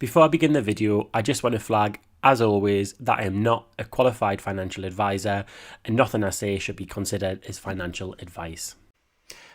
Before I begin the video, I just want to flag, as always, that I am not a qualified financial advisor and nothing I say should be considered as financial advice.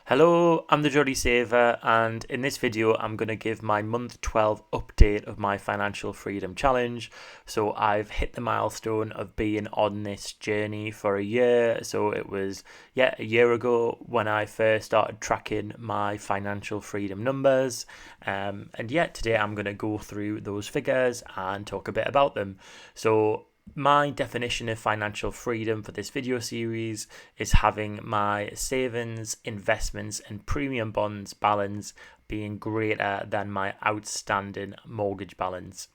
Hello, I'm the Jody Saver, and in this video I'm going to give my month 12 update of my financial freedom challenge. So I've hit the milestone of being on this journey for a year. So it was a year ago when I first started tracking my financial freedom numbers. Today I'm going to go through those figures and talk a bit about them. So my definition of financial freedom for this video series is having my savings, investments and premium bonds balance being greater than my outstanding mortgage balance.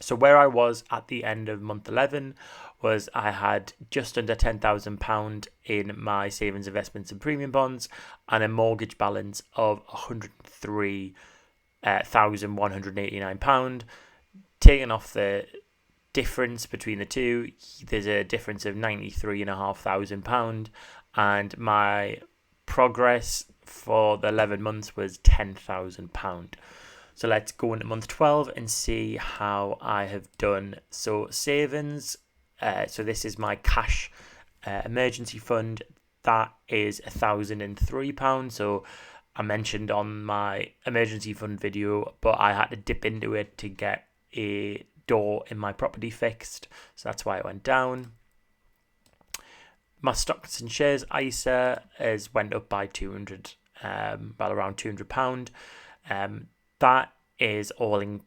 So where I was at the end of month 11 was I had just under £10,000 in my savings, investments and premium bonds and a mortgage balance of £103,189. Taking off the difference between the two, there's a difference of £93,500, and my progress for the 11 months was £10,000. So let's go into month 12 and see how I have done. So savings, so this is my cash emergency fund. That is £1,003. So I mentioned on my emergency fund video, but I had to dip into it to get a door in my property fixed, so that's why it went down. My stocks and shares ISA has went up by around £200. That is all in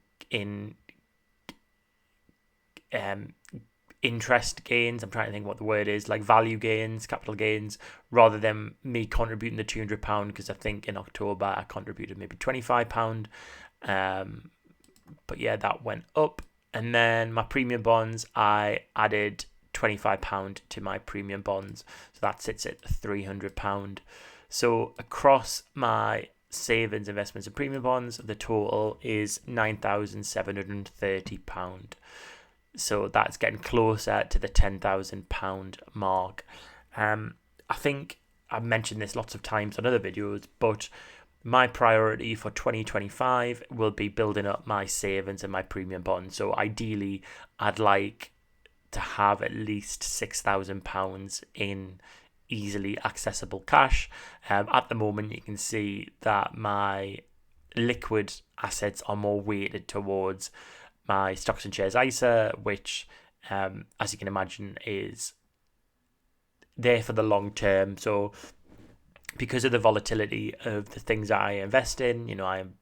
interest gains. I'm trying to think what the word is, like value gains, capital gains, rather than me contributing the £200, because I think in October I contributed maybe £25. But yeah, that went up. And then my premium bonds, I added £25 to my premium bonds. So that sits at £300. So across my savings, investments and premium bonds, the total is £9,730. So that's getting closer to the £10,000 mark. I think I've mentioned this lots of times on other videos, but my priority for 2025 will be building up my savings and my premium bonds. So ideally, I'd like to have at least £6,000 in easily accessible cash. At the moment, you can see that my liquid assets are more weighted towards my stocks and shares ISA, which, as you can imagine, is there for the long term. So because of the volatility of the things that I invest in, I'm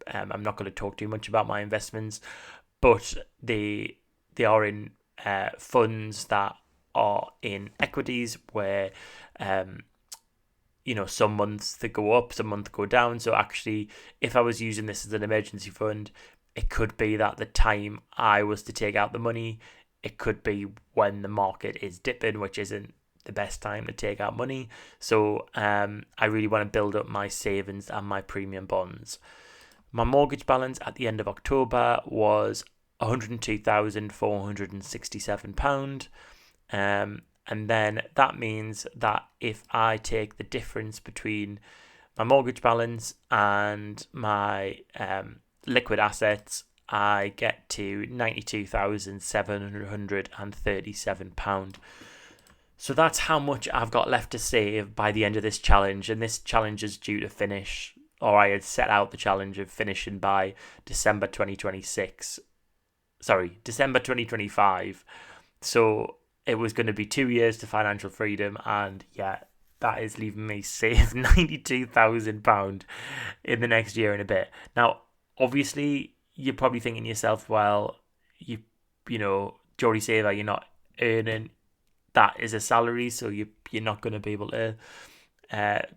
not going to talk too much about my investments, but they are in funds that are in equities where, some months they go up, some months go down. So actually, if I was using this as an emergency fund, it could be that the time I was to take out the money, it could be when the market is dipping, which isn't the best time to take out money. So I really want to build up my savings and my premium bonds. My mortgage balance at the end of October was £102,467. And then that means that if I take the difference between my mortgage balance and my liquid assets, I get to £92,737. So that's how much I've got left to save by the end of this challenge. And this challenge is due to finish, or I had set out the challenge of finishing by December 2025. So it was going to be 2 years to financial freedom. And yeah, that is leaving me save £92,000 in the next year and a bit. Now, obviously, you're probably thinking to yourself, well, you know, Jody Saver, you're not earning that is a salary, so you're not going to be able to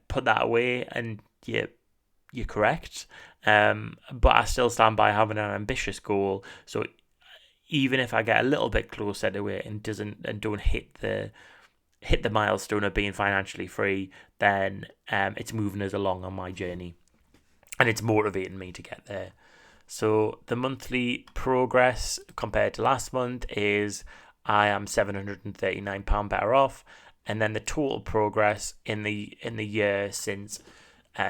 put that away, and you're correct. But I still stand by having an ambitious goal. So even if I get a little bit closer to it and don't hit the milestone of being financially free, then it's moving us along on my journey, and it's motivating me to get there. So the monthly progress compared to last month is I am £739 better off, and then the total progress in the year since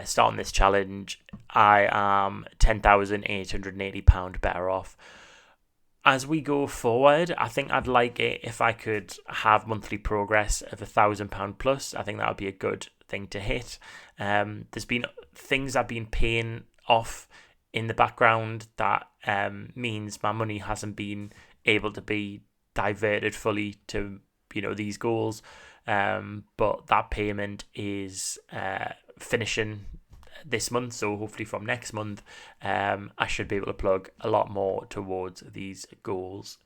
starting this challenge, I am £10,880 better off. as we go forward, I think I'd like it if I could have monthly progress of £1,000 plus. I think that would be a good thing to hit. There's been things I've been paying off in the background that means my money hasn't been able to be diverted fully to these goals. But that payment is finishing this month, so hopefully from next month I should be able to plug a lot more towards these goals.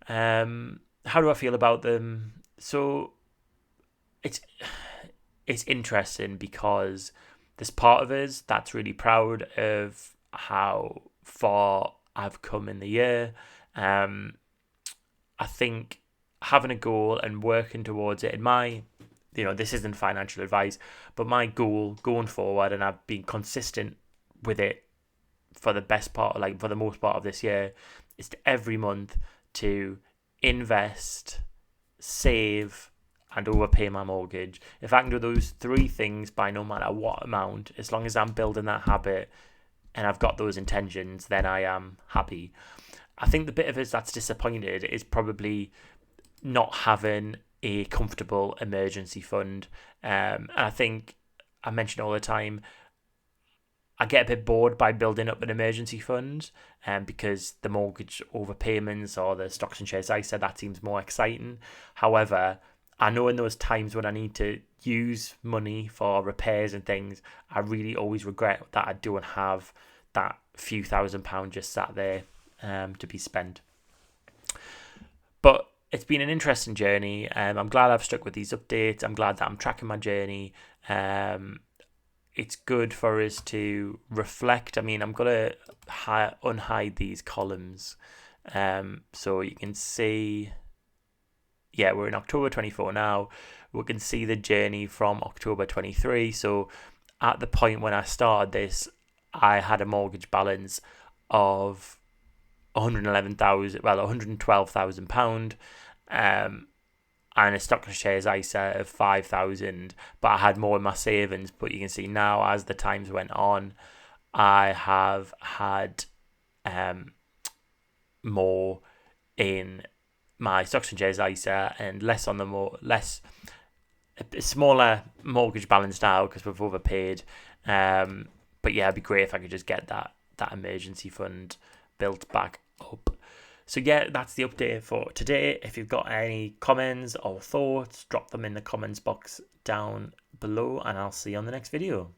How do I feel about them? So it's interesting because there's part of us that's really proud of how far I've come in the year. I think having a goal and working towards it, and this isn't financial advice, but my goal going forward, and I've been consistent with it for the most part of this year, is to every month to invest, save, and overpay my mortgage. If I can do those three things by no matter what amount, as long as I'm building that habit and I've got those intentions, then I am happy. I think the bit of us that's disappointed is probably not having a comfortable emergency fund. And I think I mention all the time, I get a bit bored by building up an emergency fund because the mortgage overpayments or the stocks and shares ISA, that seems more exciting. However, I know in those times when I need to use money for repairs and things, I really always regret that I don't have that few £1,000s just sat there to be spent. But it's been an interesting journey. I'm glad I've stuck with these updates. I'm glad that I'm tracking my journey. It's good for us to reflect. I mean, I'm going to unhide these columns so you can see, we're in October 24 now. We can see the journey from October 23. So at the point when I started this, I had a mortgage balance of £112,000, and a stock and shares ISA of 5,000. But I had more in my savings. But you can see now, as the times went on, I have had more in my stocks and shares ISA and less on a smaller mortgage balance now because we've overpaid. But yeah, it'd be great if I could just get that emergency fund built back up. So yeah, that's the update for today. If you've got any comments or thoughts, drop them in the comments box down below, and I'll see you on the next video.